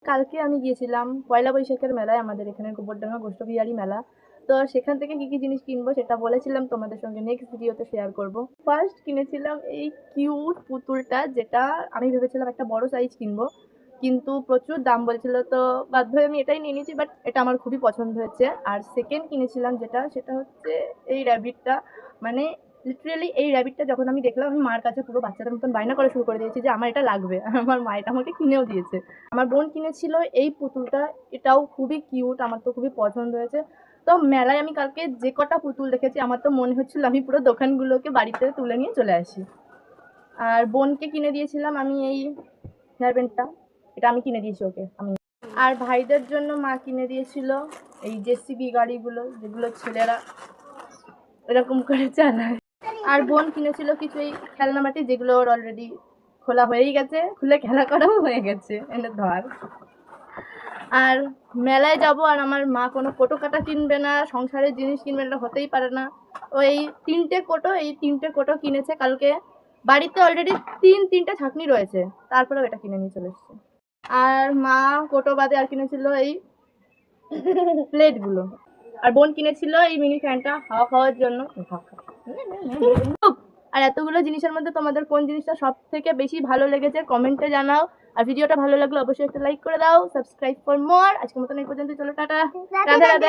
কালকে আমি গিয়েছিলাম পয়লা বৈশাখের মেলায়, আমাদের এখানে গোবরডাঙ্গা গোষ্ঠবিহারী মেলা। তো সেখান থেকে কি কি জিনিস কিনবো সেটা বলেছিলাম তোমাদের সঙ্গে নেক্সট ভিডিওতে শেয়ার করব। ফার্স্ট কিনেছিলাম এই কিউট পুতুলটা, যেটা আমি ভেবেছিলাম একটা বড় সাইজ কিনবো, কিন্তু প্রচুর দাম বলছিল, তো বাধ্য হয়ে আমি এটাই নিয়ে নিয়েছি। বাট এটা আমার খুবই পছন্দ হয়েছে। আর সেকেন্ড কিনেছিলাম যেটা, সেটা হচ্ছে এই র্যাবিটটা। মানে লিটারেলি এই র্যাবিটটা যখন আমি দেখলাম, আমি মার কাছে পুরো বাচ্চাদের মতন বায়না করা শুরু করে দিয়েছি যে আমার এটা লাগবে। আর আমার মা এটা আমাকে কিনেও দিয়েছে। আমার বোন কিনেছিল এই পুতুলটা, এটাও খুবই কিউট, আমার তো খুবই পছন্দ হয়েছে। তো মেলায় আমি কালকে যে কটা পুতুল দেখেছি, আমার তো মনে হচ্ছিল আমি পুরো দোকানগুলোকে বাড়িতে তুলে নিয়ে চলে আসি। আর বোনকে কিনে দিয়েছিলাম আমি এই হেয়ার ব্যান্ডটা, এটা আমি কিনে দিয়েছি ওকে আমি। আর ভাইদের জন্য মা কিনে দিয়েছিল এই জেসিবি গাড়িগুলো, যেগুলো ছেলেরা এরকম করে চালায়। আর বোন কিনেছিল কিছু এই খেলনা মাটি, যেগুলো ওর অলরেডি খোলা হয়েই গেছে, খুলে খেলা করাও হয়ে গেছে, এনে ধর। আর মেলায় যাব আর আমার মা কোনো কোটো কাটা কিনবে না, সংসারের জিনিস কিনবে না, হতেই পারে না। ওই তিনটে কোটো কিনেছে কালকে। বাড়িতে অলরেডি তিনটে ছাঁকনি রয়েছে, তারপরেও এটা কিনে নিয়ে চলে এসছে। আর মা কোটো বাদে আর কিনেছিল এই প্লেটগুলো। আর বোন কিনেছিল এই মিনি ফ্যানটা হাওয়া খাওয়ার জন্য। আর এতগুলো জিনিসের মধ্যে তোমাদের কোন জিনিসটা সব থেকে বেশি ভালো লেগেছে কমেন্টে জানাও। আর ভিডিওটা ভালো লাগলে অবশ্যই একটা লাইক করে দাও, সাবস্ক্রাইব ফর মোর। আজকের মতন এই পর্যন্ত, চলো টাটা, রাধে রাধে।